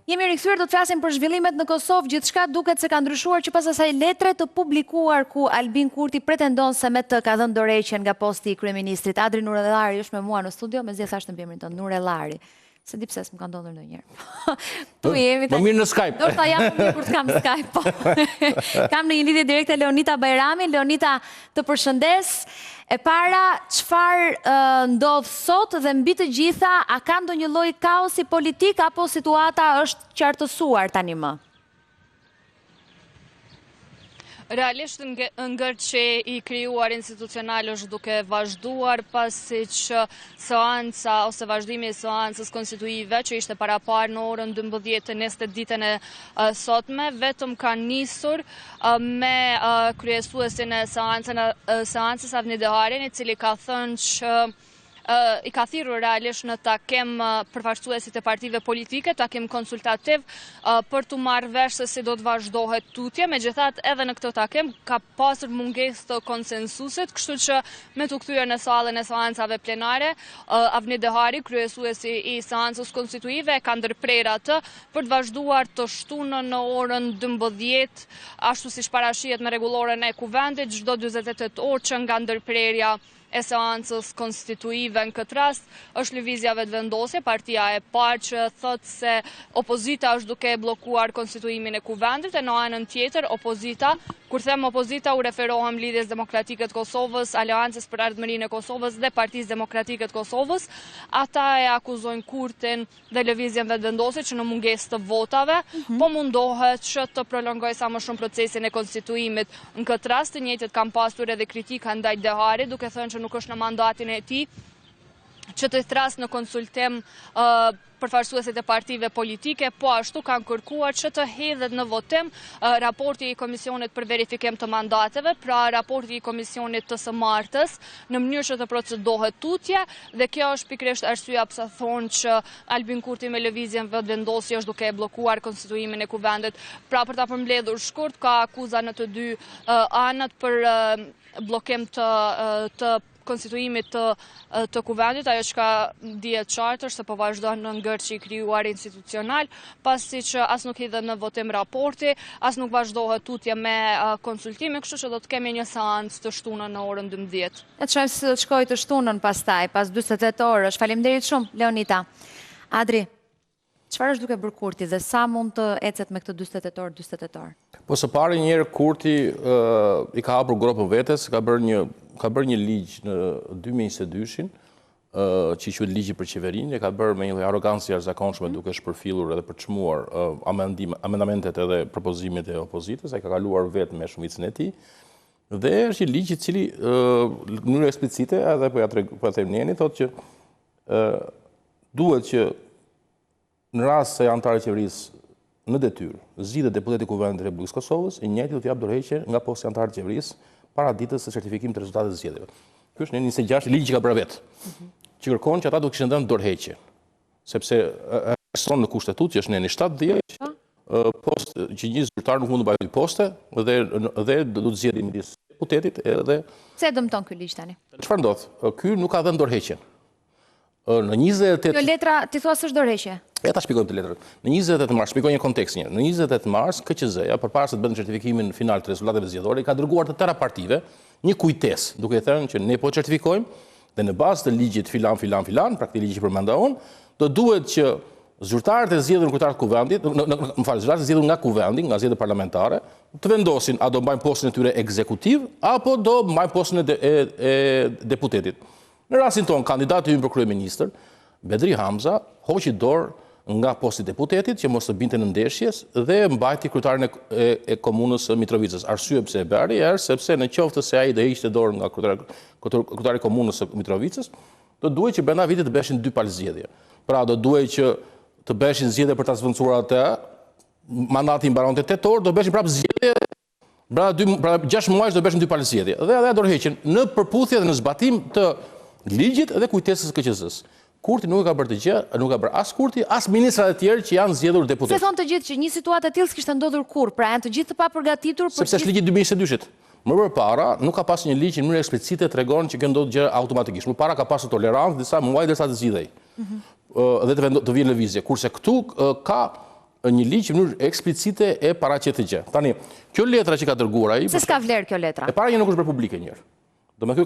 Jemi rikthyer, do të flasim për zhvillimet në Kosovë. Gjithçka duket se ka ndryshuar që pas asaj letre të publikuar ku Albin Kurti pretendon se me të ka dhënë dorëheqjen nga posti i kryeministrit. Adri Nurellari është me mua në studio, mezi thashë në emrin tënd, Nurellari. Se di pse s'm ka ndodhur ndonjëherë. Tu jemi. Më mirë në Skype. Do ta jam më mirë kur të kam Skype, po. Kam në një lidhje direkte Leonita Bajrami. Leonita, të përshëndes. E para, çfarë ndodh sot dhe mbi të gjitha, a ka ndonjë lloj kaosi politik apo situata është qartësuar tani më? Realisht ngërçi i krijuar institucional është duke vazhduar pasi që seanca ose vazhdimi i seancës konstituive që ishte paraparë në orën 12 të nesër ditën e sotme, vetëm ka nisur me kryesuesin e seancës Avni Deharin, i cili ka thënë që i ka thirrur realisht në takim përfaqësuesit e partive politike, takim konsultativ për të marrë vesh se si do të vazhdohet tutje. Megjithatë, edhe në këtë takim ka pasur mungesë të konsensusit, kështu që me të kthyer në sallën e seancave plenare, Avni Dehari, kryesuesi i seancës konstituive, ka ndërprer atë për të vazhduar të shtunën në orën 12, ashtu siç parashihet me rregulloren e kuvendit, çdo 48 orë që nga ndërprerja e seancës konstituive. Në këtë rast është lëvizja vetëvendosje, partia e parë që thotë se opozita është duke bllokuar konstituimin e kuvendit, e në anën tjetër opozita, kur them opozita u referohem Lidhjes Demokratike të Kosovës, Aleancës për Ardhmërinë e Kosovës dhe Partisë Demokratike të Kosovës, ata e akuzojnë Kurtin dhe lëvizjen vetëvendosje që në mungesë të votave, po mundohet që të prolongojë sa më shumë procesin e konstituimit. Në këtë rast të njëjtët kanë pasur edhe kritika ndaj Deharit, duke thënë që nuk është në mandatin e tij që të thras në konsultim përfaqësuesit e partive politike, po ashtu kanë kërkuar që të hedhet në votim raporti i Komisionit për verifikim të mandateve, pra raporti i Komisionit të së martës, në mënyrë që të procedohet tutje, dhe kjo është pikërisht arsyeja pse thonë që Albin Kurti me lëvizjen vetëvendosje është duke bllokuar konstituimin e kuvendit. Pra për ta përmbledhur shkurt, ka akuza në të dy anët për bllokim të konstituimit të kuvendit, ajo që ka dihet qartë është se po vazhdon në ngërçi i krijuar institucional, pasi që as nuk hidhet në votim raporti, as nuk vazhdohet tutje me konsultime, kështu që do të kemi një seancë të shtunën në orën 12. E çfarë se do të shkojë të shtunën pastaj, pas 48 orësh. Faleminderit shumë, Leonita. Adri, çfarë është duke bërë Kurti dhe sa mund të ecet me këtë 48 orë? Po së pari njerë Kurti i ka hapur gropën vetes, ka bërë një ligj në 2022-shin, që i quhet ligji për qeverinë, e ka bërë me një arrogancë jashtëzakonshme duke shpërfillur edhe për çmuar amendamentet edhe propozimet e opozitës, ai ka kaluar vetë me shumicën e tij. Dhe është një ligj i cili në mënyrë eksplicite, edhe po ja them njëri, thotë që duhet që në rast se antarët e qeverisë në detyrë zgjidhet deputeti i Kuvendit të Republikës Kosovës, i njëjti do të jap dorëheqje nga posti i antarët të qeverisë para ditës së certifikimit të rezultateve të zgjedhjeve. Ky është në 26 ligji që ka bërë vetë, që kërkon që ata do kishin dhënë dorëheqje, sepse ekziston në kushtetutë që është në 70 post që një zyrtar nuk mund të mbajë poste dhe do të zgjedhë midis deputetit edhe. Pse dëmton ky ligj tani? Çfarë ndodh? Ky nuk ka dhënë dorëheqjen. Në 28... Kjo letra ti thua se është dorëheqje? Ja ta shpjegojmë të letrën. Në 28 mars, shpjegoj një kontekst një. Në 28 mars, KQZ-ja, përpara se të bënte certifikimin final të rezultateve zgjedhore, ka dërguar të tëra partive një kujtesë, duke thënë që ne po certifikojmë dhe në bazë të ligjit filan, pra këtij ligji që përmenda unë, do duhet që zyrtarët e zgjedhur në kryetarët kuvendit, zyrtarët e zgjedhur nga kuvendi, nga zgjedhjet parlamentare, të vendosin a do mbajnë postin e tyre ekzekutiv apo do mbajnë postin e deputetit. Në rastin tonë, kandidati ynë për kryeministër, Bedri Hamza, hoqi dorë nga posti i deputetit që mos të binte në ndeshjes dhe mbajti kryetarin e komunës së Mitrovicës. Arsye pse e bëri është sepse në qoftë se ai do hiqte dorë nga kryetari i komunës së Mitrovicës, do duhej që brenda vitit të bëheshin 2 palëzgjedhje. Pra do duhej që të bëheshin zgjedhje për ta zvendosur atë, mandati mbaronte 8 orë, do bëheshin prapë zgjedhje. Pra 6 muaj do bëheshin 2 palëzgjedhje. Dhe ajo dorëheqjen në përputhje dhe në zbatim të ligjit dhe kujtesës së KQZ-s. Kurti nuk e ka bërë të gjë, nuk ka bërë as Kurti, as ministrat e tjerë që janë zgjedhur deputet. Se thonë të gjithë që një situatë e tillë s'kishte ndodhur kurrë, pra janë të gjithë të papërgatitur për. Sepse është ligji 2022-shit. Më përpara nuk ka pasur një ligj në mënyrë eksplicite tregon që kjo ndodh gjë automatikisht. Më para ka pasur tolerancë disa muaj derisa të zgjidhej. Dhe të vjen lëvizje. Kurse këtu ka një ligj në mënyrë eksplicite e paraqet të gjë. Tani, kjo letra që ka dërguar ai, Se s'ka vlerë kjo letra. e para një nuk është bërë publike njërë. Do me ky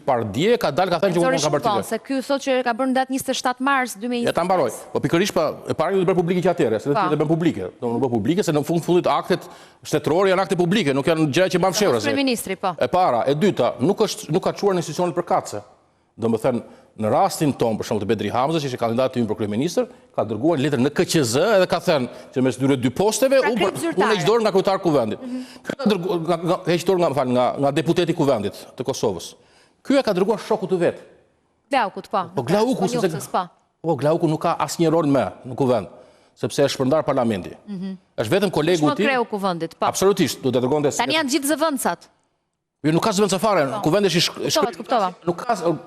pardje ka dalë ka thënë që unë ka bërë të se ky thot që ka bërë në datë 27 mars 2025. Ja ta mbaroj. Po pikërisht e para një do bërë publike që atëre, se do të bën publike. Do të bërë publike se në fundit aktet shtetërore janë akte publike, nuk janë gjëra që mban fshehur. Kryeministri, po. E para, e dyta, nuk ka çuar në institucionet përkatëse. Domethënë, në rastin tonë, për shembull të Bedri Hamza, që ishte kandidat ynë për kryeministër, ka dërguar letër në KQZ edhe ka thënë që mes dy posteve unë heq dorë nga kryetari i kuvendit. Ky ka dërguar heq dorë nga deputeti i kuvendit të Kosovës. Ky ka dërguar shokut të vet. Glaukut, po. Po Glauku Glauku nuk ka asnjë rol më në kuvend, sepse është shpërndar parlamenti. Është vetëm kolegu i tij. Kreu kuvendit, po. Absolutisht, do të dërgonte. Tani janë gjithë zëvendësat. Jo, nuk ka zëvendësa fare. Kuvendi kuptova.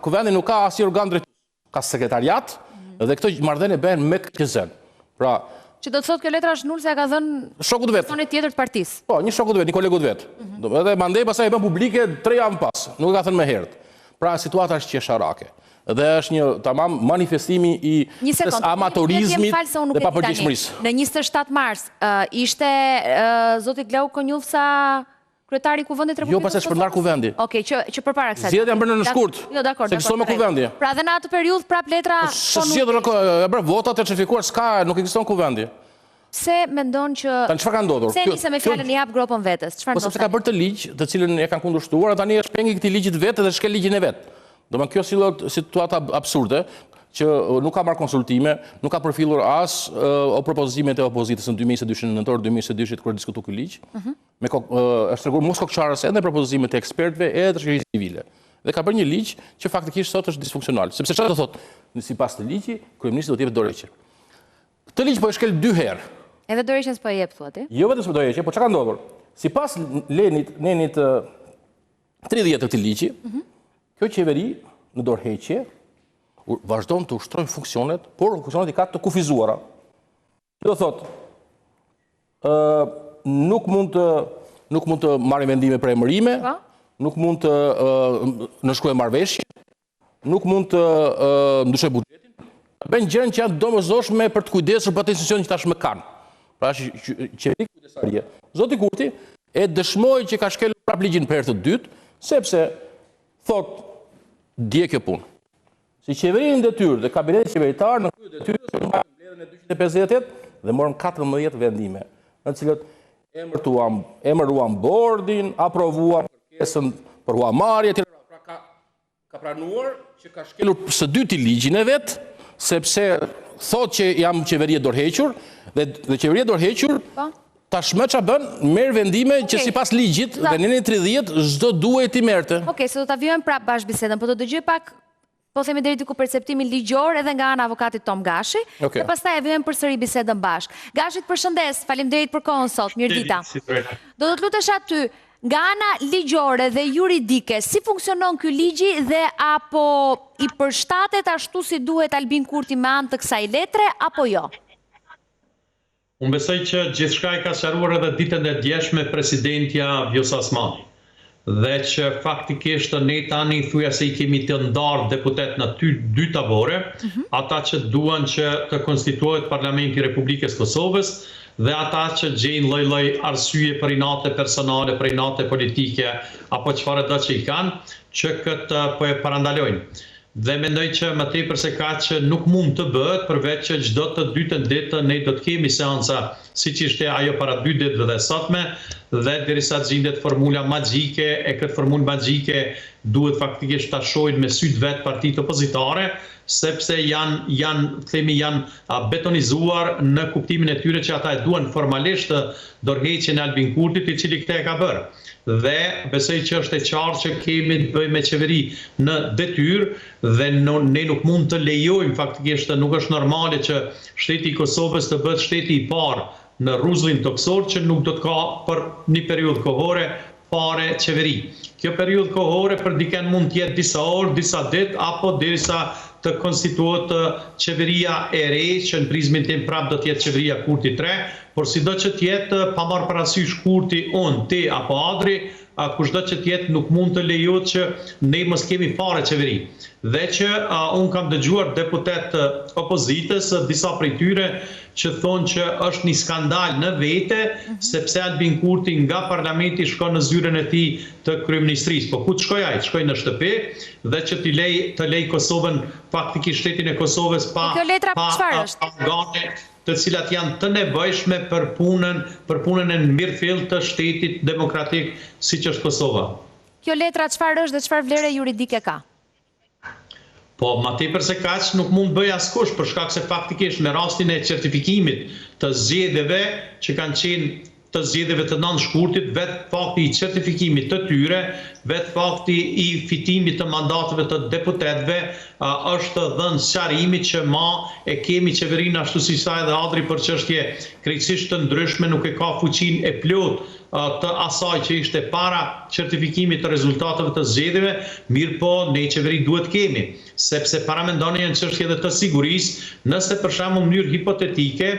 Kuvendi nuk ka asnjë organ drejtues. Ka sekretariat dhe këto marrëdhënie bëhen me KQZ-n. Pra, që do të thotë kjo letra është nul se ka dhënë shokut vet. Personit tjetër të partisë. Po, një shokut vet, një kolegu vet. Edhe mandej pastaj e bën publike 3 javë pas. Nuk e ka thënë më herët. Pra, situata është qesharake. Dhe është një tamam manifestimi i amatorizmit dhe papërgjegjshmërisë. Në 27 mars ishte zoti Glauk Konjufsa kryetari i kuvendit Republikës. Jo, pas e shpërndar kuvendi. Okej, që përpara kësaj. Zgjedhjet janë bërë në shkurt. Jo, dakor. Se ekziston me kuvendi. Pra dhe në atë periudhë prap letra zgjedhur e bër votat e certifikuar s'ka, nuk ekziston kuvendi. Se mendon që Tani çfarë ka ndodhur? Se nisem me fjalën i hap gropën vetes. Çfarë ndodh? Po sepse ka bërë të ligj, të cilën e kanë kundërshtuar, tani është pengi i këtij ligjit vetë dhe shkel ligjin e vet. Domethënë kjo sillet situata absurde që nuk ka marrë konsultime, nuk ka përfillur as propozimet e opozitës në 2022 nëntor 2022 kur diskutoi ky ligj. Është treguar mos kokçarës edhe propozimet e ekspertëve edhe të shoqërisë civile. Dhe ka bërë një ligj që faktikisht sot është disfunksional, sepse çfarë do thotë? Sipas të ligjit, kryeministri do të jepet dorëheqje. Këtë ligj po e shkel 2 herë. Edhe dorëheqjen s'po e jep thuat ti? Jo vetëm s'po dorëheqje, po çka ka ndodhur? Sipas nenit 30 të këtij ligji, kjo qeveri në dorëheqje vazhdon të ushtrojnë funksionet, por funksionet i ka të kufizuara. Do thotë, nuk mund të marrë vendime për emërime, nuk mund të nënshkruajë marrëveshje, nuk mund të ndryshojë buxhetin. Bën gjëra që janë domosdoshme për të kujdesur për atë institucion që tashmë kanë. Pra qeveri kujdesarie. Zoti Kurti e dëshmoi që ka shkelur prap ligjin për herë të dytë, sepse thotë dje kjo punë. Si qeverinë në detyrë dhe kabineti qeveritar në krye detyrës në mbledhjen e 258 dhe morën 14 vendime, në të cilët emëruan bordin, aprovuan kërkesën për huamarrje, etj. Pra ka pranuar që ka shkelur së dyti ligjin e vet, sepse thotë që jam qeveri e dorëhequr dhe qeveria e dorëhequr tashmë ç'a bën, merr vendime që sipas ligjit dhe në 30 çdo duhet i merrte. Okej, se do ta vijojmë prapë bash bisedën, po do dëgjoj pak po themi deri diku perceptimin ligjor edhe nga ana avokatit Tom Gashi, dhe pastaj e vijmë përsëri bisedën bashk. Gashi, përshëndes, faleminderit për kohën sot. Mirëdita. Do të lutesh aty, nga ana ligjore dhe juridike, si funksionon ky ligji dhe apo i përshtatet ashtu si duhet Albin Kurti me anë të kësaj letre apo jo? Unë besoj që gjithçka e ka sqaruar edhe ditën e djeshme presidentja Vjosa Osmani. Dhe që faktikisht ne tani thuja se I kemi të ndarë deputet në 2 tabore, ata që duan që të konstituohet Parlamenti I Republikës Kosovës dhe ata që gjejnë lloj-lloj arsye për inate personale, për inate politike apo çfarë do që I kanë, që këtë po e parandalojnë. Dhe mendoj që më tepër se kaq që nuk mund të bëhet përveç që çdo të dytën ditë ne do të kemi seanca siç ishte ajo para 2 ditëve dhe sotme, dhe derisa gjendet formula magjike, e këtë formulë magjike duhet faktikisht ta shohin me syt vet partitë opozitare, sepse janë betonizuar në kuptimin e tyre që ata e duan formalisht dorëheqjen e Albin Kurtit, I cili këtë e ka bërë. Dhe besoj që është e qartë që kemi të bëjmë me qeveri në detyrë dhe ne nuk mund të lejojmë faktikisht, nuk është normale që shteti I Kosovës të bëhet shteti I parë në rruzllin toksor që nuk do të ka për një periudhë kohore fare qeveri. Kjo periudhë kohore për dikën mund të jetë disa orë, disa ditë apo derisa të konstituohet qeveria e re, që në prizmin tim prap do të jetë qeveria Kurti 3, por sido që të jetë pa marrë parasysh Kurti, ti apo Adri, kushdo që të jetë nuk mund të lejohet që ne mos kemi fare qeveri. dhe që unë kam dëgjuar deputet opozitës, disa prej tyre që thonë që është një skandal në vete, sepse Albin Kurti nga parlamenti shkon në zyrën e tij të kryeministrisë. Po ku të shkoj ai? Shkoj në shtëpi dhe që të lej Kosovën, faktikisht shtetin e Kosovës pa organe të cilat janë të nevojshme për punën e mirëfill të shtetit demokratik siç është Kosova. Kjo letra çfarë është dhe çfarë vlere juridike ka? Po, ma tepër se kaq nuk mund bëj askush, për shkak se faktikisht me rastin e certifikimit të zgjedhjeve që kanë qenë të zgjedhjeve të 9 shkurtit, vetë fakti i certifikimit të tyre, vetë fakti i fitimit të mandateve të deputetëve është dhënë sqarimi që e kemi qeverinë ashtu si sa edhe Adri për çështje krejtësisht të ndryshme nuk e ka fuqinë e plotë të asaj që ishte para certifikimit të rezultateve të zgjedhjeve, mirë po ne qeveri duhet kemi, sepse paramendoni janë çështje edhe të sigurisë, nëse për shembull në mënyrë hipotetike,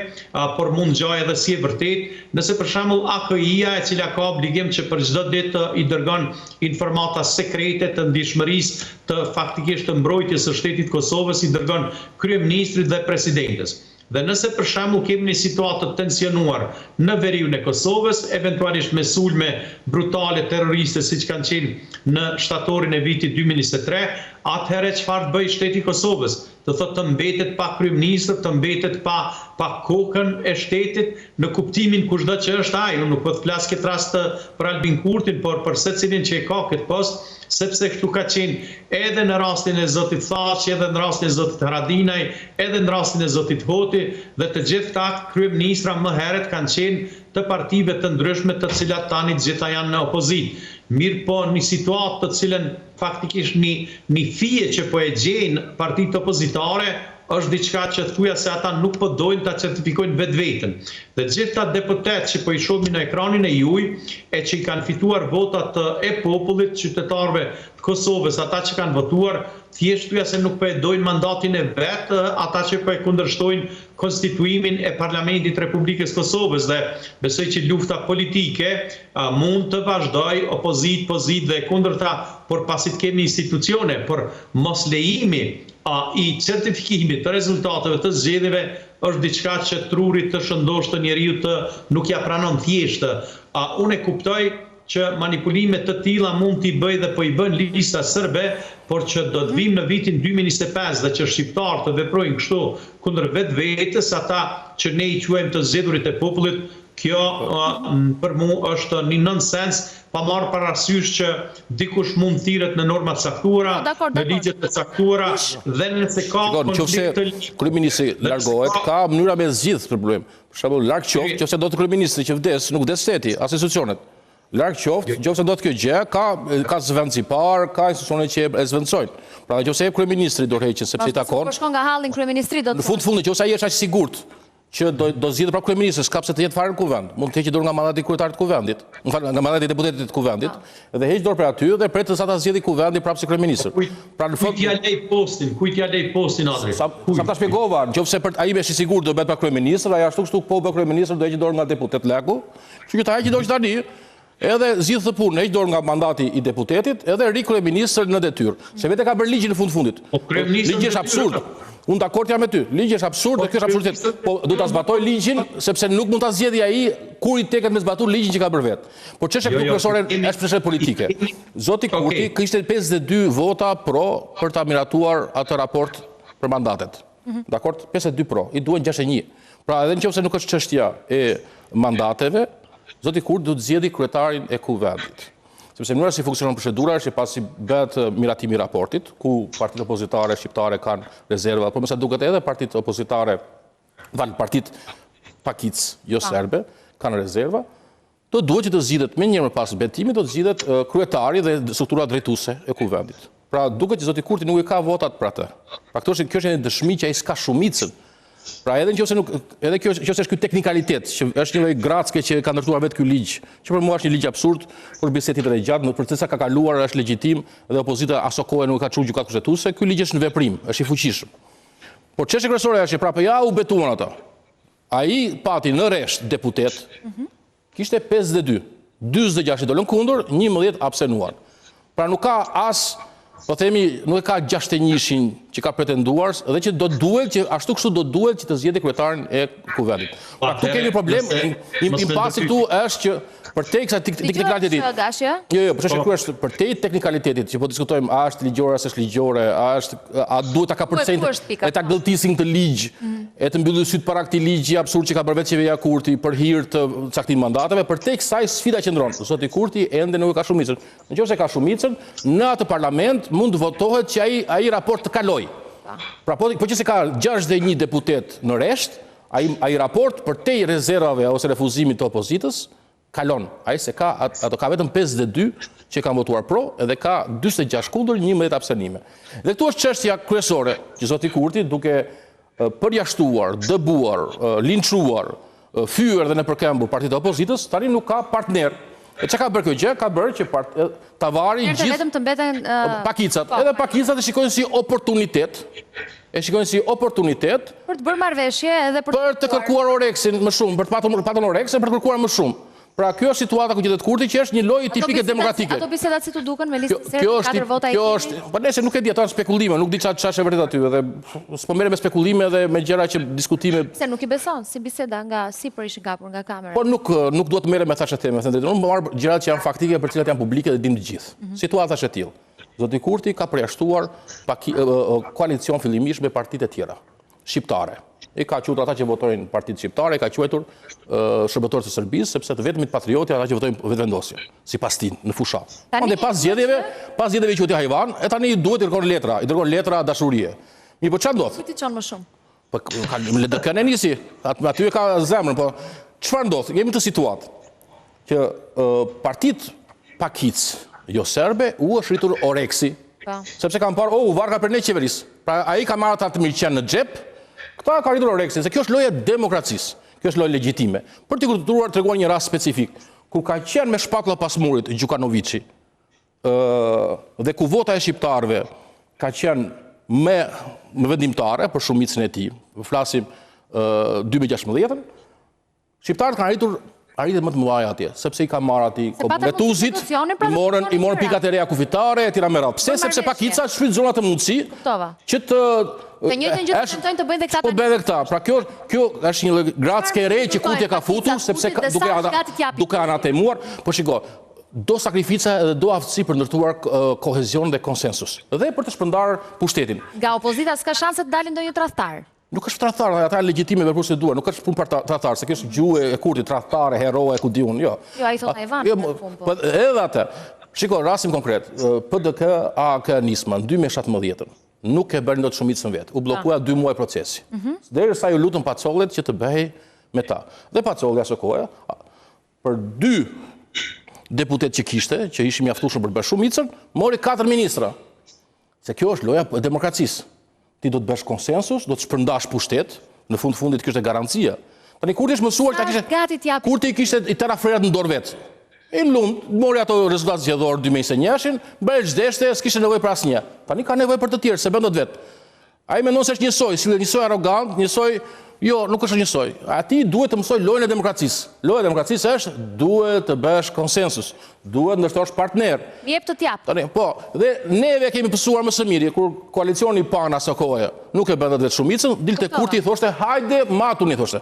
por mund gjaj edhe si e vërtet, nëse për shembull AKI-ja e cila ka obligim që për çdo ditë i dërgon informata sekrete të ndihmërisë të faktikisht të mbrojtjes së shtetit Kosovës, i dërgon kryeministrit dhe presidentes. Dhe nëse për shembull kemi një situatë të tensionuar në veriun e Kosovës, eventualisht me sulme brutale terroriste siç kanë qenë në shtatorin e vitit 2023, atëherë çfarë bëj shteti i Kosovës? Do thotë të mbetet pa kryeministër, të mbetet pa kokën e shtetit në kuptimin kushdo që është ai. Unë nuk po të flas këtë rast për Albin Kurtin, por për secilin që e ka këtë post, sepse këtu ka qenë edhe në rastin e zotit Thaçi, edhe në rastin e zotit Haradinaj, edhe në rastin e zotit Hoti, dhe të gjithë këta kryeministra më herët kanë qenë të partive të ndryshme të cilat tani të gjitha janë në opozitë. Mirë po një situatë të cilën faktikisht një fije që po e gjejnë partitë opozitare është diçka që thuja se ata nuk po dojnë ta certifikojnë vetveten. Dhe gjithë ata deputet që po i shohim në ekranin e juaj e që i kanë fituar votat e popullit, qytetarëve të Kosovës, ata që kanë votuar, thjesht thuja se nuk po e dojnë mandatin e vet, ata që po e kundërshtojnë konstituimin e Parlamentit Republikës Kosovës, dhe besoj që lufta politike mund të vazhdoj opozit dhe kundërta, por pasi të kemi institucione, por mos lejimi i certifikimit të rezultateve të zgjedhjeve është diçka që trurit të shëndosh të njeriu të nuk ja pranon thjesht. Unë e kuptoj që manipulime të tilla mund t'i bëj dhe po i bën lista serbe, por që do të vim në vitin 2025 dhe që shqiptarët të veprojnë kështu kundër vetvetes, ata që ne i quajmë të zgjedhurit e popullit, kjo për mua është një nonsens, pa marrë parasysh që dikush mund thirret në norma të caktuara, në ligjet të caktuara, dhe nëse ka konflikt të ligjit. Kryeministri largohet, ka mënyra me zgjidh problem. Për shembull, larg qoftë, nëse do të kryeministri që vdes, nuk vdes shteti, as institucionet. Larg qoftë, nëse do të kjo gjë, ka zëvendësipar, ka institucione që e zëvendësojnë. Pra nëse kryeministri do rreqen sepse i takon. Po shkon nga halli kryeministri do të. Në fund nëse ai është aq sigurt që do zgjidhet pra kryeministri, s'ka pse të jetë fare në kuvend. Mund të heqë dorë nga mandati kryetarit të kuvendit, nga mandati i deputetit të kuvendit, dhe heq dorë për aty dhe pret sa ta zgjidhë kuvendi prapë si kryeministër. Pra në fakt kujt ja lej postin Adri? Sa ta shpjegova, nëse për ai është i sigurt do bëhet pa kryeministër, ai ashtu kështu po bë kryeministër do heqë dorë nga deputet Leku, kështu që ta heqë dorë tani. Edhe zgjidh të punë, heq dorë nga mandati i deputetit, edhe ri kryeministër në detyrë. Se vetë ka bërë ligjin në fundit. Ligji është absurd. Unë dakord jam me ty. Ligji është absurd dhe kjo është absurditet. Po do ta zbatoj ligjin sepse nuk mund ta zgjedhë ai kur i teket me zbatuar ligjin që ka bërë vet. Po çështja kryesore është çështje politike. Zoti Kurti kishte 52 vota pro për ta miratuar atë raport për mandatet. Dakord? 52 pro, i duhen 61. Pra edhe nëse nuk është çështja e mandateve, Zoti Kurti do të zgjedhë kryetarin e kuvendit. Sepse mënyra si funksionon procedura është që pasi bëhet miratimi i raportit, ku partitë opozitare shqiptare kanë rezerva, por më sa duket edhe partitë opozitare, partitë pakic, jo serbe, kanë rezerva, do duhet që të zgjidhet më njëherë pas betimit, do të zgjidhet kryetari dhe struktura drejtuese e kuvendit. Pra duket që Zoti Kurti nuk i ka votat për atë. Pra kjo është një dëshmi që ai s'ka shumicën. Pra edhe nëse nuk, edhe kjo është ky teknikalitet, që është një lloj gracke që ka ndërtuar vetë ky ligj, që për mua është një ligj absurd, por bisedë tjetër e gjatë, në proces ka kaluar është legjitim dhe opozita aso kohë nuk ka çuar gjykat kushtetuese, ky ligj është në veprim, është i fuqishëm. Por çështja kryesore është që prapë ja u betuan ata. Ai pati në rresht deputet, kishte 52, 46 dolën kundër, 11 abstenuan. Pra nuk ka as po themi, nuk e ka 61-shin që ka pretenduar, dhe që do duhet që ashtu kështu do duhet që të zgjedhë kryetarin e kuvendit. Pra këtu kemi problem, impasi këtu është që përtej kësaj teknikalitetit. Jo, po çështja është përtej teknikalitetit që po diskutojmë, a është ligjore, a është ligjore, a duhet ta kapërcejnë e ta gëlltisin këtë ligj, e të mbyllë syt para këtij ligji absurd që ka bërë vetë qeveria Kurti për hir të caktimit mandateve, përtej kësaj sfida qëndron. Zoti Kurti ende nuk ka shumicën. Nëse ka shumicën, në atë parlament mund të votohet që ai raport të kaloj. Pra po që se ka 61 deputet në resht, ai raport përtej rezervave ose refuzimit të opozitës kalon. Ai se ka ato ka vetëm 52 që kanë votuar pro edhe ka 46 kundër, 11 abstenime. Dhe këtu është çështja kryesore që zoti Kurti duke përjashtuar, dëbuar, linçuar, fyer dhe në përkembur partitë e opozitës, tani nuk ka partner. E që ka bërë kjo gjë? Ka bërë që ta vari gjithë vetëm të mbeten pakicat. Edhe pakicat e shikojnë si oportunitet. Për të bërë marrëveshje edhe për të kërkuar oreksin më shumë, për të patur oreksin, për të kërkuar më shumë. Pra kjo është situata ku gjetet Kurti që është një lojë tipike demokratike. Ato bisedat si tu duken me listë të serë 4 vota i tij. Po nëse nuk e di, ato janë spekulime, nuk di çfarë është vërtet aty edhe s'po merrem me spekulime dhe me gjëra që diskutime. Se nuk i beson si biseda nga sipër ishin kapur nga kamera. Po nuk duhet të merrem me thashë theme, thënë drejtë. Unë marr gjërat që janë faktike për cilat janë publike dhe dim të gjithë. Situata është e tillë. Zoti Kurti ka përjashtuar koalicion fillimisht me partitë e tjera shqiptare. I ka quajtur ata që votojnë partitë shqiptare, i ka quajtur shërbëtorët e Serbisë, sepse të vetmit patriotë ata që votojnë vetëvendosje, sipas tij në fushat. Prandaj pas zgjedhjeve quhet Hajvan, e tani duhet i dërgon letra dashurie. Mi po çfarë ndodh? Ti çon më shumë. Po le të kanë nisi, aty e ka zemrën, po çfarë ndodh? Jemi në situatë që partitë pakic, jo serbe, u është rritur oreksi, sepse kanë parë, u varga për ne qeverisë. Pra ai ka marrë ata të mirëqen në xhep. Këta ka rritur oreksin, se kjo është loja demokracisë, kjo është loja legjitime. Për të kuptuar treguar një rast specifik, kur ka qenë me shpakulla pas murit Gjukanoviçi, dhe ku vota e shqiptarëve ka qenë me vendimtare për shumicën e tij, flasim 2016, shqiptarët kanë arritur arritjet më të mëdha atje, sepse i ka marrë atij betuzit, i morën pikat e reja kufitare e tira me radhë. Pse? Sepse pakica shfrytëzon atë mundësi që të të njëjtën gjë tentojnë të bëjnë dhe këta. Po bëjnë dhe këta. Pra kjo është një grackë e re që Kurti ka futur sepse duke anatemuar, po shiko, do sakrifica edhe do aftësi për ndërtuar kohezion dhe konsensus. Dhe për të shpërndarë pushtetin. Nga opozita s'ka shanse të dalin ndonjë tradhtar. Nuk është tradhtar, ata janë legjitime për proceduar, nuk është punë për tradhtar, se kjo është gjuhë e Kurtit, tradhtare, heroe, ku di unë, jo. Jo, ai thon Hajvan. Po edhe atë. Shiko, rastin konkret, PDK AK Nisma në 2017 nuk e bëri dot shumicën vet. U bllokua 2 muaj procesi. Derisa ju lutën Pacollet që të bëhej me ta. Dhe Pacolli asaj kohe për 2 deputet që kishte, që ishin mjaftueshëm për të bërë shumicën, mori 4 ministra. Se kjo është loja e demokracisë. Ti do të bësh konsensus, do të shpërndash pushtet, në fundit kjo është garancia. Tani Kurti është mësuar ta kishte Kurti kishte i terafrerat në dorë vet. I lund, mori ato rezultatet zgjedhore 2021-shin, bëri ç'deshte, s'kishte nevojë për asnjë. Tani ka nevojë për të tjerë, se bën dot vet. Ai mendon se është njësoj arrogant, jo, nuk është njësoj. Ati duhet të mësoj lojën e demokracisë. Loja e demokracisë është duhet të bësh konsensus, duhet të ndërtosh partner. Jep të t'jap. Tani, po, dhe neve kemi pësuar më së miri, kur koalicioni pana së kohë nuk e bën vetë shumicën, dilte Kurti i thoshte, hajde matuni thoshte.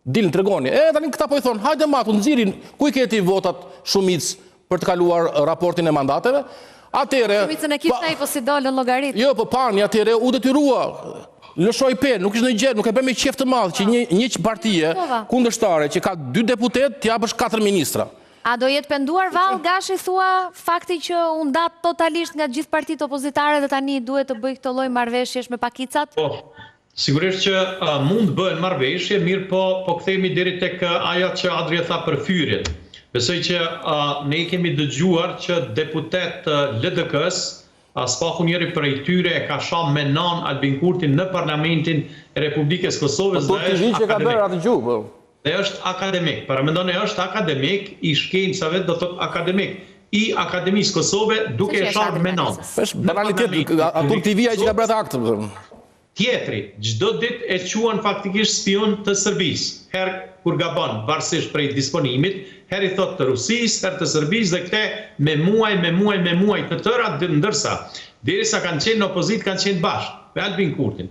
Dilën tregoni. Tani këta po i thon, hajde matun, nxirin, ku i keti votat shumicë për të kaluar raportin e mandateve? Atëre. Shumicën e kishte ai po si dolën llogarit. Jo, po pani atëre u detyrua. Lëshoj pen, nuk ishte në gjë, nuk e bën me qef të madh që një partie kundërshtare që ka 2 deputet t'i japësh 4 ministra. A do jetë penduar vallë Gashi thua fakti që u ndat totalisht nga gjithë partitë opozitare dhe tani duhet të bëj këtë lloj marrëveshjesh me pakicat? Po, sigurisht që mund bëhen marrëveshje, mirë po kthehemi deri tek ajo që Adri tha për fyrin. Besoj që ne kemi dëgjuar që deputet LDK-s spaku njëri prej tyre ka shah me nan Albin Kurtin në Parlamentin e Republikës Kosovës dhe është akademik. Para mendoni është akademik, i shkencave do thot akademik, i Akademisë Kosove duke e shahur me nan. Është banalitet, ato TV-ja që ka bërë akt. Tjetri, çdo ditë e quan faktikisht spion të Serbisë. Herë kur gabon, varësisht prej disponimit, herë i thot të Rusisë, herë të Serbisë dhe këte me muaj të tëra, ndërsa derisa kanë qenë në opozitë, kanë qenë bashkë me Albin Kurtin.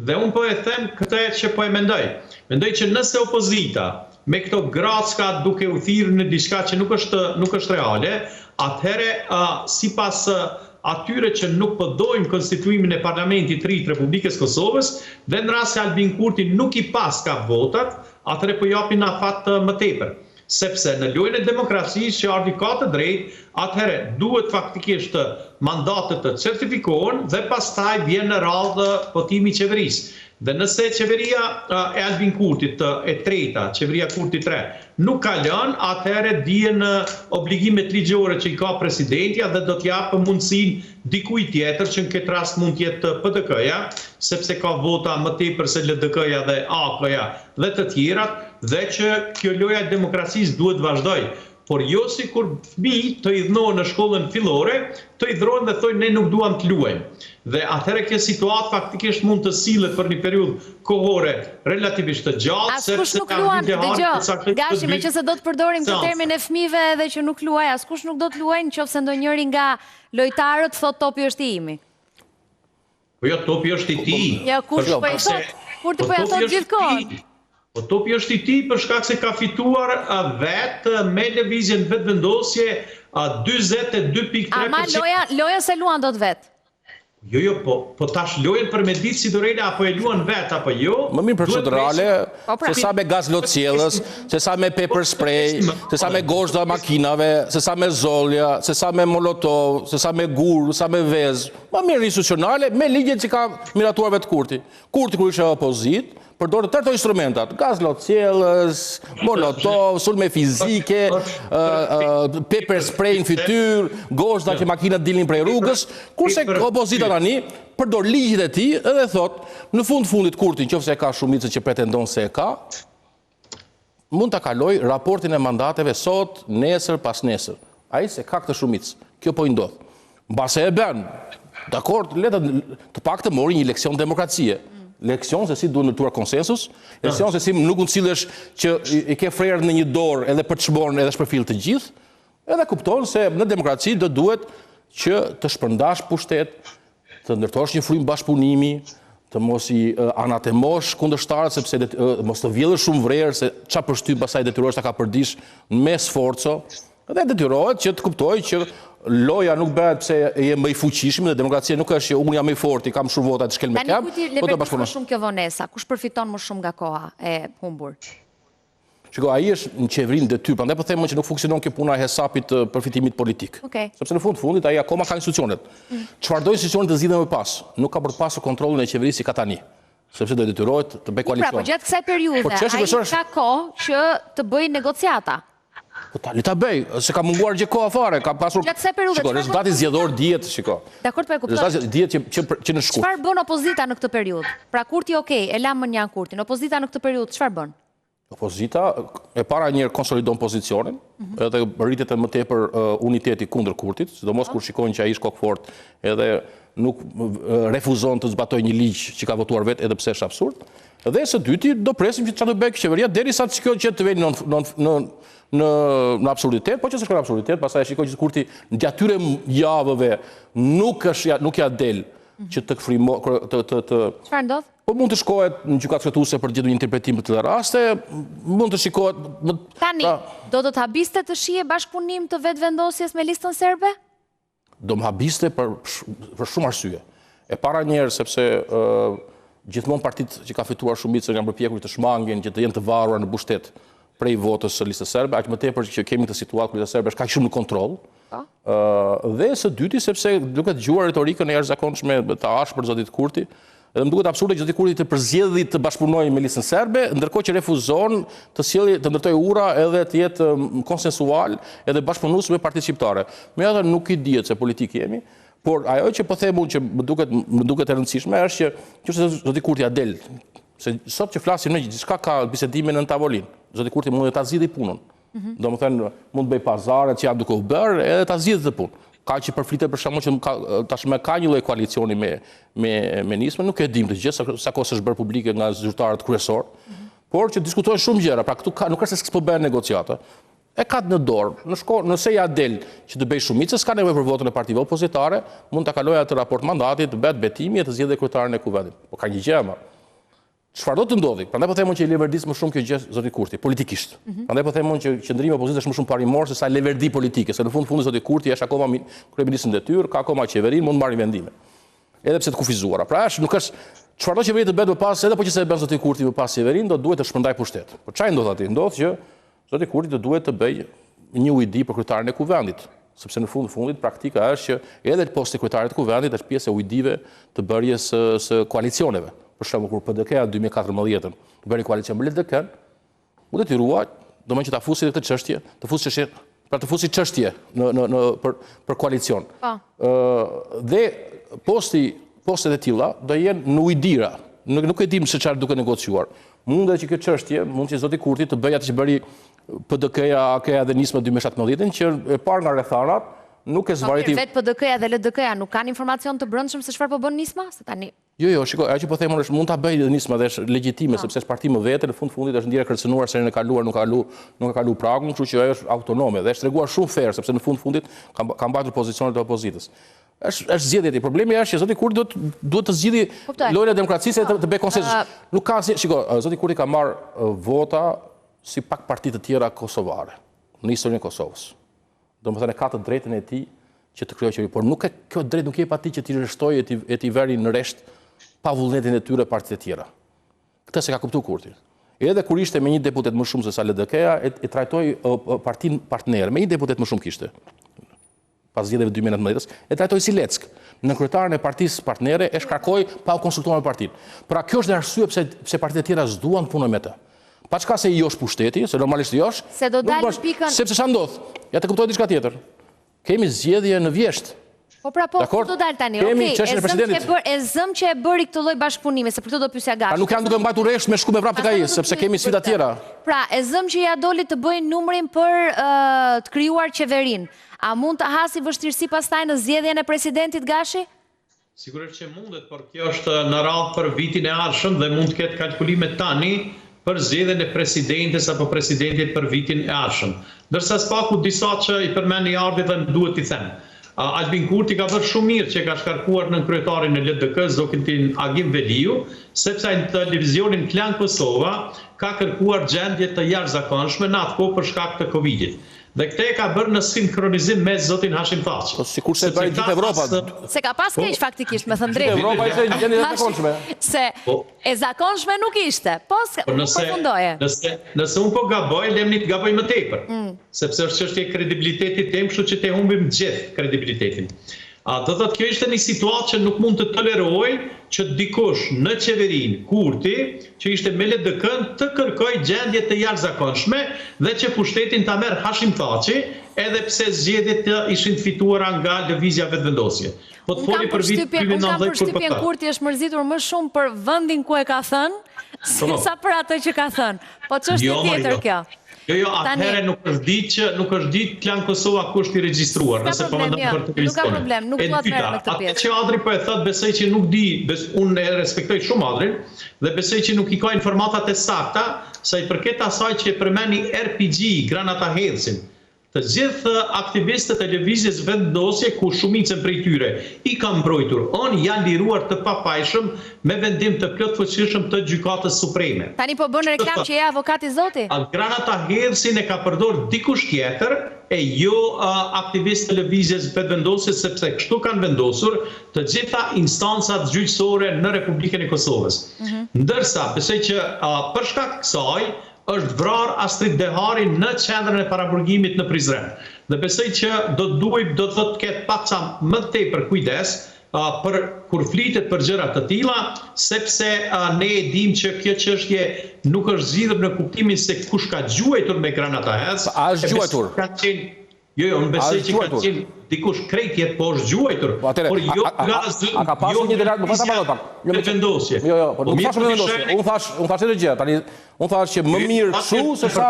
Dhe unë po e them këtë që po e mendoj. Mendoj që nëse opozita me këto gracka duke u thirrë në diçka që nuk është reale, atëherë sipas atyre që nuk përdojmë konstituimin e parlamentit të ri të Republikës Kosovës, dhe në rast se Albin Kurti nuk i pas ka votat, atëherë po japin afat më tepër. Sepse në lojën e demokracisë që ardhi ka të drejtë, atëherë duhet faktikisht mandatet të certifikohen dhe pastaj vjen në radhë votimi i qeverisë. Dhe nëse qeveria e Albin Kurtit, e treta, qeveria Kurti 3, nuk ka lënë, atëherë dihen obligimet ligjore që i ka presidentja dhe do t'japë mundësinë dikujt tjetër që në këtë rast mund t'jetë PDK-ja, sepse ka vota më tepër se LDK-ja dhe AK-ja dhe të tjerat, dhe që kjo loja e demokracisë duhet vazhdoj. Por jo si kur fëmijë të idhnohen në shkollën fillore, të idhrohen dhe thojnë ne nuk duam të luajmë. Dhe atëherë kjo situatë faktikisht mund të sillet për një periudhë kohore relativisht të gjatë. Askush nuk luan, dëgjoj, Gashi, meqense do të përdorim këtë termin e fëmijëve edhe që nuk luaj, askush nuk do të luajë nëse ndonjëri nga lojtarët thot topi është i imi. Po jo, topi është i tij. Ja, kush po e thot? Kurti po ja thot gjithkohon. Po topi është i tij për shkak se ka fituar vetë me lëvizjen vetëvendosje 42.3%. Ama loja se luan dot vetë. Jo, po tash lojen për me ditë si Dorela apo e luan vetë apo jo. Më mirë për federale, se sa me gaz lotësielës, se sa me pepper spray, se sa me gozhda makinave, se sa me zolja, se sa me molotov, se sa me gur, sa me vezë. Më mirë institucionale, me ligjet që ka miratuar vetë Kurti. Kurti kur ishe opozit, përdorë të tërë të instrumentat, gaz lotësielës, molotov, sulme fizike, pepper spray në fytyr, gozhda që makinat dilnin prej rrugës, kurse opozita tani përdor ligjit e tij edhe thot, në fundit Kurti, nëse ka shumicën që pretendon se e ka, mund ta kaloj raportin e mandateve sot, nesër, pas nesër. Ai se ka këtë shumicë. Kjo po i ndodh. Mbase e bën. Dakor, le të paktën mori një leksion demokracie. Leksion se si duhet ndërtuar konsensus, leksion se si nuk mund sillesh që i ke frerë në një dorë edhe për të shborën edhe shpërfill të gjithë, edhe kupton se në demokraci do duhet që të shpërndash pushtet, të ndërtosh një frymë bashkëpunimi, të mos i anatemosh kundërshtarët sepse mos të vjedhësh shumë vrerë se çfarë përshtyp pastaj detyrohesh ta kapërdis me sforco, dhe detyrohet që të kuptoj që loja nuk bëhet pse je më i fuqishëm dhe demokracia nuk është që unë jam më i fortë, kam shumë vota të shkel me kam. Po të bashkëpunon shumë kjo vonesa. Kush përfiton më shumë nga koha e humbur? Shiko, ai është në qeverinë detyrë, prandaj po them që nuk funksionon kjo puna e hesapit të përfitimit politik. Sepse në fundit ai akoma ka institucionet. Çfarë do institucionet të zgjidhen më pas? Nuk ka për të pasur kontrollin e qeverisë si ka tani. Sepse do detyrohet të bëj koalicion. Po gjatë kësaj periudhe ai ka kohë që të bëjë negociata. Po tani ta bëj, se ka munguar gjë koha fare, ka pasur. Shiko, rezultati zgjedhor dihet, shiko. Dakor, po e kuptoj. Rezultati dihet që në shkurt. Çfarë bën opozita në këtë periudhë? Pra Kurti e la Mënjan Kurtin. Opozita në këtë periudhë çfarë bën? Opozita e para njëherë konsolidon pozicionin, edhe rritet më tepër uniteti kundër Kurtit, sidomos kur shikojnë që ai është kokfort, edhe nuk refuzon të zbatojë një ligj që ka votuar vetë edhe pse është absurd. Dhe së dyti do presim që çfarë do bëjë qeveria derisa të kjo që të vjen në absurditet, po që s'është në absurditet, pastaj shikoj që Kurti në atyre javëve nuk ja del që të frimo Çfarë ndodh? Po mund të shkohet në gjykatë shkëtuese për gjetur një interpretim për të tilla raste, mund të shikohet Tani, do të habiste të shije bashkëpunim të vetëvendosjes me listën serbe? Do më habiste për shumë arsye. E para njerë sepse gjithmonë partitë që ka fituar shumicën janë përpjekur të shmangin, që të jenë të varura në pushtet prej votës së listës serbe, aq më tepër që kemi këtë situatë ku lista serbe është kaq shumë në kontroll. Dhe së dyti sepse duke dëgjuar retorikën e jashtëzakonshme të ashpër zotit Kurti, edhe më duket absurde që zoti Kurti të përzgjedhë të bashkëpunojë me listën serbe, ndërkohë që refuzon të ndërtojë ura edhe të jetë konsensual edhe bashkëpunues me partitë shqiptare. Megjithatë nuk i dihet se politik jemi, por ajo që po them unë që më duket e rëndësishme është që zoti Kurti ja del. Se sot që flasim ne gjithçka ka bisedime në tavolinë. Zoti Kurti mund të ta zgjidhë punën. Domethënë mund të bëj pazaret që janë duke u bërë edhe ta zgjidhë të punë. ka që përflitet për shkakun që tashmë ka një lloj koalicioni me Nismën, nuk e dim të gjë, sa kohë është bërë publike nga zyrtarët kryesor, por që diskutojnë shumë gjëra, pra këtu nuk është se s'po bëhen negociata. E ka në dorë, nëse ja del që të bëj shumicë, s'ka nevojë për votën e partive opozitare, mund ta kalojë atë raport mandatit, të bëhet betimi e të zgjedhë kryetarin e kuvendit. Po ka një gjë më. Çfarë do të ndodhi? Prandaj po them që i leverdis më shumë kjo gjë zoti Kurti, politikisht. Prandaj po them që qendrimi i opozitës është më shumë parimor se sa leverdi politike, se në fund zoti Kurti është akoma kryeminist në detyrë, ka akoma qeverinë, mund të marrë vendime. Edhe pse të kufizuara. Pra nuk është çfarëdo qeveri të bëhet më pas, edhe po që se e bën zoti Kurti më pas qeverinë, do duhet të shpërndaj pushtet. Po çfarë ndodh aty? Ndodh që zoti Kurti do duhet të bëjë një ujdi për kryetarin e kuvendit, sepse në fundit praktika është që edhe posti i kryetarit të kuvendit është pjesë e ujdive të bërjes së koalicioneve. Për shembull kur PDK-ja 2014 bëri koalicion me LDK, u detyruar, domethënë që ta fusi këtë çështje, të fusi çështje për koalicion. Dhe postet e tilla do jenë në ujdira. Nuk e dim se çfarë duke negociuar. Mundet që kjo çështje, mund që zoti Kurti të bëjë atë që bëri PDK-ja, AK-ja dhe Nisma 2017, që e parë nga rrethanat nuk e zvariti. Vetë PDK-ja dhe LDK-ja nuk kanë informacion të brendshëm se çfarë po bën Nisma, se tani. Jo, shikoj, ajo që po them është mund ta bëjë Nisma dhe është legjitime sepse është parti më vete, në fundit është ndjerë kërcënuar se në kaluar nuk ka kalu pragun, kështu që ajo është autonome dhe është treguar shumë fair sepse në fundit ka mbajtur pozicionet e opozitës. Është zgjedhja e problemi është që zoti Kurti duhet të zgjidhë lojën e demokracisë të bëjë konsensus. Nuk ka shikoj, zoti Kurti ka marrë vota si pak parti të tjera kosovare në historinë e Kosovës. Domethënë ka të drejtën e tij që të krijojë qeveri, por kjo drejtë nuk jep atij që t'i rreshtojë e t'i vëri në rresht pa vullnetin e tyre partitë e tjera. Këtë se ka kuptuar Kurti. Edhe kur ishte me një deputet më shumë se sa LDK-ja, e trajtoi partinë partner, me një deputet më shumë kishte. Pas zgjedhjeve 2019, e trajtoi si leck. Në kryetarin e partisë partnere e shkarkoi pa u konsultuar me partinë. Pra kjo është arsye pse partitë e tjera s'duan të punojnë me të. Pa çka se i josh pushteti, se normalisht i josh. Se do dalë në pikën. Sepse ç'a ndodh? Ja të kuptoj diçka tjetër. Kemi zgjedhje në vjesht. Po pra po, ku do dalë tani? Kemi çështjen e presidentit. E zëm që e bëri këtë lloj bashkëpunimi, se për këtë do pyesja Gashi. Nuk janë duke mbajtur rresht me shku me vrap tek ai, sepse kemi sfida tjera. Pra, e zëm që ja doli të bëjnë numrin për të krijuar qeverinë. A mund të hasi vështirësi pastaj në zgjedhjen e presidentit Gashi? Sigurisht që mundet, por kjo është në radhë për vitin e ardhshëm dhe mund të ketë kalkulime tani për zgjedhjen e presidentes apo presidentit për vitin e ardhshëm. Ndërsa spaku disa që i përmend i ardhit dhe duhet t'i them. Albin Kurti ka bërë shumë mirë që ka shkarkuar në kryetarin e LDK, zotin Agim Veliu, sepse në televizionin Klan Kosova ka kërkuar gjendje të jashtëzakonshme në atë kohë për shkak të Covidit. Dhe këtë e ka bërë në sinkronizim me zotin Hashim Thaçi. Po sikur se bëri gjithë Evropa. Se ka pas keq faktikisht, me thënë drejtë. Evropa ishte gjendje e zakonshme. Se e zakonshme nuk ishte. Po përfundoje. Nëse unë po gaboj, lemni të gaboj më tepër. Sepse është çështje kredibilitetit tim, kështu që te humbim gjithë kredibilitetin. Do thotë kjo ishte një situatë që nuk mund të toleroj që dikush në qeverinë Kurti, që ishte me LDK-n, të kërkoj gjendje të jashtëzakonshme dhe që pushtetin ta merr Hashim Thaçi, edhe pse zgjedhjet ishin fituara nga lëvizja vetëvendosje. Po të foli për vitin 2019 Unë kam përshtypjen Kurti është mërzitur më shumë për vendin ku e ka thënë, sa për atë që ka thënë. Po ç'është tjetër kjo? Jo, atëherë nuk është ditë Klan Kosova ku është i regjistruar, nëse po mendon për të Nuk ka problem, nuk dua të merrem me këtë pjesë. Atë që Adri po e thot, besoj që nuk di, unë e respektoj shumë Adrin dhe besoj që nuk i ka informatat e sakta sa i përket asaj që e përmeni RPG, granata hedhësin. Të gjithë aktivistët e lëvizjes vendosje ku shumicën prej tyre i kanë mbrojtur, janë liruar të papajshëm me vendim të plotfuqishëm të Gjykatës Supreme. Tani po bën reklam që je avokati zoti? Granata hedhësin e ka përdor dikush tjetër e jo aktivistë të lëvizjes vetëvendosje, sepse kështu kanë vendosur të gjitha instancat gjyqësore në Republikën e Kosovës. Ndërsa, besoj që për shkak të kësaj është vrarë Astrid Dehari në qendrën e paraburgimit në Prizren. Dhe besoj që do të ketë pak sa më tepër kujdes për kur flitet për gjëra të tilla, sepse ne e dim që kjo çështje nuk është zgjidhur në kuptimin se kush ka gjuajtur me granata hedhës. A është gjuajtur? Jo, unë besoj që ka qenë dikush krejtjet, po është gjuajtur. Por jo nga zënë, a ka pasur një deklarat, më thasha më pak. Me vendosje. Jo, po nuk thashë me vendosje. Unë thashë edhe gjë, tani unë thashë që më mirë kështu se sa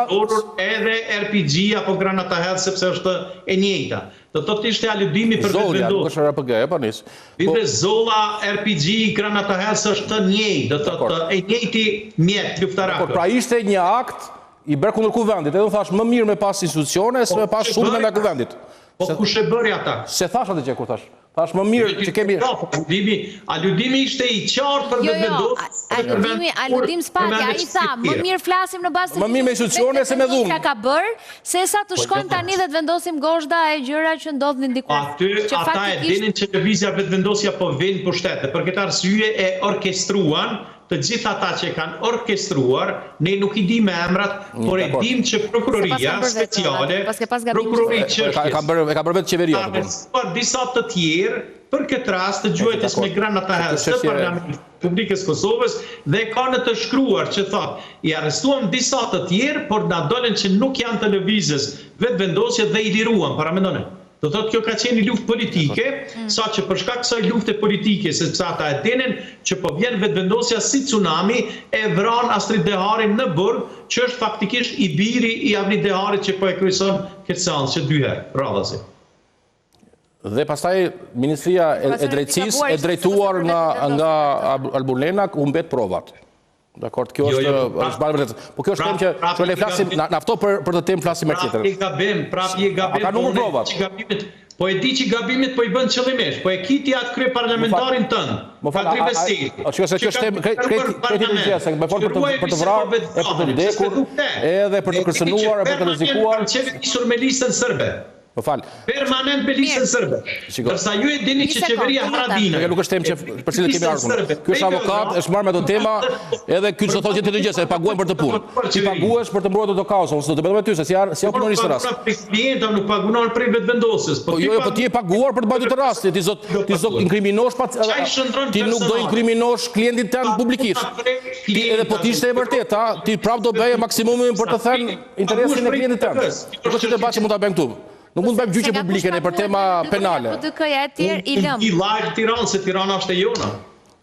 edhe RPG apo Granata Health sepse është e njëjta. Do të ishte aludimi për Zolla, nuk vendosje. është RPG, po nis. Vite Zolla, RPG, Granata Health është të njëjtë, do të thotë e njëjti mjet luftarak. Por pra ishte një akt i bërë kundër kuvendit, edhe unë thash më mirë me pas institucione se me pas shumë nga kuvendit. Po kush e bëri ata? Se thash atë gjë kur thash. Thash më mirë që kemi Aludimi ishte i qartë për vendosje. Aludim s'pati, ai tha, më mirë flasim në bazë të më mirë me institucione se me dhunë. Çka ka bër, sesa të shkojmë tani dhe të vendosim gozhda e gjëra që ndodhin diku. Ata e dinin që lëvizja vetëvendosja po vjen pushtete. Për këtë arsye e orkestruan. Të gjithë ata që kanë orkestruar, ne nuk i dim emrat, por e dim që prokuroria speciale, prokuroria çështjes, e ka bërë vetë qeveria. Ka arrestuar disa të tjerë për këtë rast të gjuajtës me Granata Health të Parlamentit të Republikës Kosovës dhe ka në të shkruar që thotë, i arrestuam disa të tjerë, por na dolën që nuk janë të lëvizjes vetëvendosje dhe i liruan, para mendoni. Do thotë kjo ka qenë një luftë politike, sa që për shkak kësaj lufte politike, sepse ata e dinin që po vjen vetëvendosja si tsunami, e vran Astrid Deharin në burg, që është faktikisht i biri i Avni Deharit që po e kryeson këtë seancë që 2 herë, radhazi. Dhe pastaj Ministria e Drejtësisë e drejtuar nga Albulena u mbet provat. Dakor, kjo është bërë vërtet. Po kjo është temë që ne flasim, na fto për të temë flasim me tjetër. Prapë je gabim. Ka numër provat. Po e di që gabimit po i bën qëllimisht, po e kiti atë krye parlamentarin tënd. Patri Beseli. Çka se kjo është temë kreti i gjëse, më fol për të vrarë, e për të vdekur, edhe për të kërcënuar, e për të rrezikuar. Qeverisur me listën serbe. Më fal. Permanent me listën serbe. Dërsa ju e dini që qeveria Haradina. Kjo nuk është temë që për cilën kemi ardhur. Ky është avokat, është marrë me ato tema, edhe ky çdo thotë që të gjë se paguajnë për të punë. Ti paguhesh për të mbrojtur të kaosën, ose do të bëhet me ty se si opinionist rast. Klienta nuk paguan për vetëvendosjes, po jo, po ti je paguar për të bërë të rastit, ti zot inkriminosh ti nuk do inkriminosh klientin tënd publikisht. Edhe po ti ishte e vërtetë, ti prap do bëje maksimumin për të thënë interesin e klientit tënd. Kjo është debat që mund ta bëjmë këtu. Nuk mund të bëjmë gjyqje publike në për tema penale. I live Tiranë, se Tirana është e jona.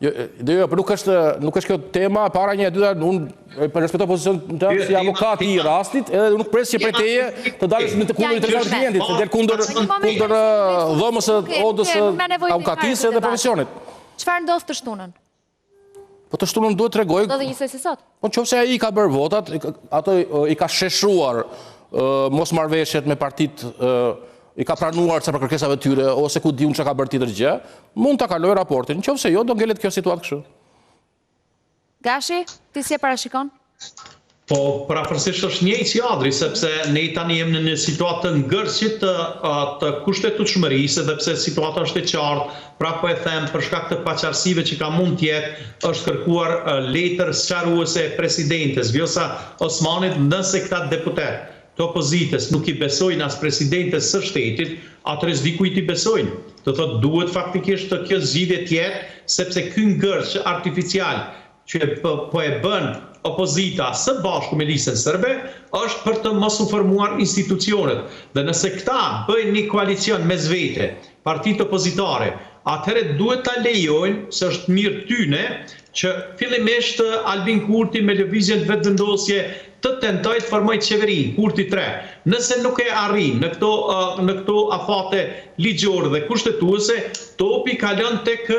Jo, por nuk është kjo tema, para një e dyta, unë respektoj pozicionin tënd si avokat i rastit, edhe nuk pres që prej teje të dalësh në të kundër interesat të klientit, se del kundër dhomës së odës së avokatisë dhe profesionit. Çfarë ndodh të shtunën? Po të shtunën duhet t'rregoj. Do të njësoj si sot. Po nëse ai ka bërë votat, ato i ka sheshruar mos marrëveshjet me partit, i ka pranuar ca për kërkesave të tyre, ose ku di unë çka ka bërë tjetër gjë, mund ta kaloj raportin. Nëse jo, do ngelet kjo situatë kështu. Gashi, ti si e parashikon? Po, prapërsisht është njëjtë si Adri, sepse ne tani jemi në një situatë të ngërshit të kushtetutshmërisë, edhe pse situata është e qartë, prapë e them për shkak të paqarësive që ka mund të jetë, është kërkuar letër sqaruese e presidentes Vjosa Osmanit, nëse këta deputet të opozitës nuk i besojnë as presidentes së shtetit, atëherë s'dikujt i besojnë. Do thotë duhet faktikisht të kjo zgjidhje të jetë, sepse ky ngërsh artificial që po e bën opozita së bashku me listën serbe, është për të mos u formuar institucionet. Dhe nëse këta bëjnë një koalicion mes vete, partitë opozitare, atëherë duhet ta lejojnë, se është mirë tyne, që fillimisht Albin Kurti me lëvizjen vetëvendosje të tentoj të formoj qeverin, Kurti 3. Nëse nuk e arrin në këto afate ligjore dhe kushtetuese, topi kalon tek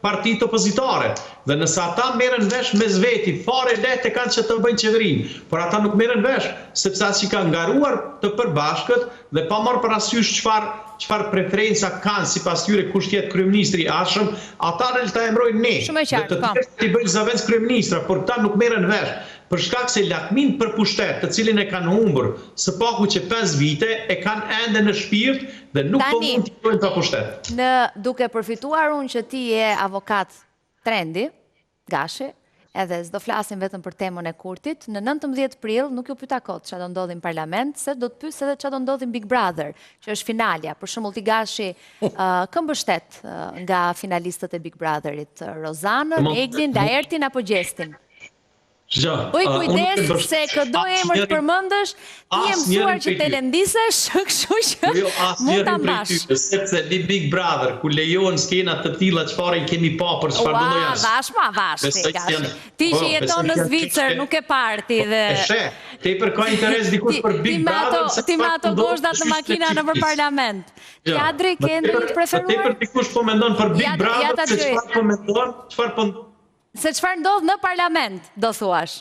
partitë opozitare. Dhe nëse ata merren vesh mes veti, fare lehtë kanë që të bëjnë qeverin, por ata nuk merren vesh, sepse as që kanë ngaruar të përbashkët dhe pa marrë parasysh çfarë preferenca kanë sipas tyre kush jetë kryeministri i ardhshëm, ata në ta emrojnë ne. Shumë e qartë, po. Ti bëjnë Zavenc kryeministra, por ta nuk merren vesh. Për shkak se lakmin për pushtet, të cilin e kanë humbur së paku që 5 vite, e kanë ende në shpirt dhe nuk po mund të jetojnë pa pushtet. Duke përfituar unë që ti je avokat trendi, Gashi, edhe s'do flasim vetëm për temën e Kurtit, në 19 prill nuk ju pyeta kot çfarë do ndodhi në parlament, se do të pyes edhe çfarë do ndodhi në Big Brother, që është finalja. Për shembull ti Gashi, kë mbështet nga finalistët e Big Brotherit, Rozanën, Eglin, Laertin apo Gjestin? Uj, kujdes se këdo emër të përmendësh, ti je mësuar që te lëndisesh, kështu që mund ta mbash. Sepse li Big Brother, ku lejohen skenat të tilla çfarë i kemi pa për çfarë do të janë. Vash. Ti që jeton në Zvicër nuk e parti dhe ti për ka interes dikush për Big Brother. Ti me ato gozhdat në makina nëpër parlament. Adri, ke ndonjë të preferuar? Ti për dikush po mendon për Big Brother, se çfarë po mendon, çfarë po se çfarë ndodh në parlament, do thuash.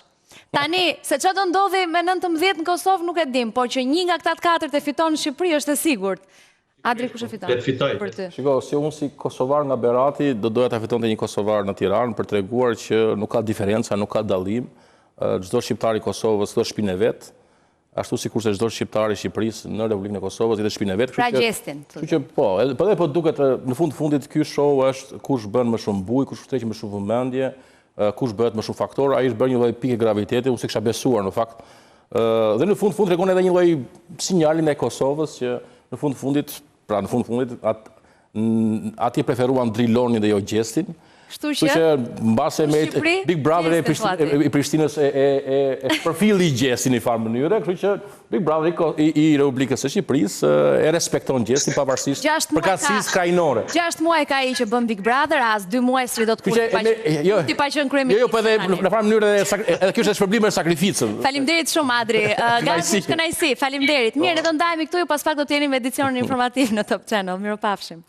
Tani, se çfarë do ndodhi me 19 në Kosovë nuk e dim, por që një nga këta të katërt e fiton në Shqipëri është e sigurt. Adri, kush e fiton? Për ty. Shiko, si unë si kosovar nga Berati, do doja ta fitonte një kosovar në Tiranë për treguar që nuk ka diferenca, nuk ka dallim. Çdo shqiptar i Kosovës do shtëpinë e vet, ashtu sikurse çdo shqiptar i Shqipërisë në Republikën e Kosovës do shtëpinë e vet. Pra gjestin. Kështu që po, edhe po duket në fundit ky show është kush bën më shumë bujë, kush shtreq më shumë vëmendje, kush bëhet më shumë faktor, ai është bërë një lloj pike graviteti, unë se kisha besuar në fakt. Dhe në fund tregon edhe një lloj sinjalin e Kosovës që në fundit, atje preferuan drilonin dhe jo gjestin. Kështu që mbase me Big Brother i Prishtinës e përfilli gjestin në farë mënyre, kështu që Big Brother i Republikës së Shqipërisë e respekton gjestin pavarësisht përkatësisë krajnore. 6 muaj ka ai që bën Big Brother, as 2 muaj s'ri do të kurrë ti pa qenë kryeminist. Jo, po edhe në farë mënyrë edhe kjo është shpërblim e sakrificën. Faleminderit shumë Adri. Gazi kënaqësi, faleminderit. Mirë, ne do ndajemi këtu, pas pak do të jeni me edicionin informativ në Top Channel. Miropafshim.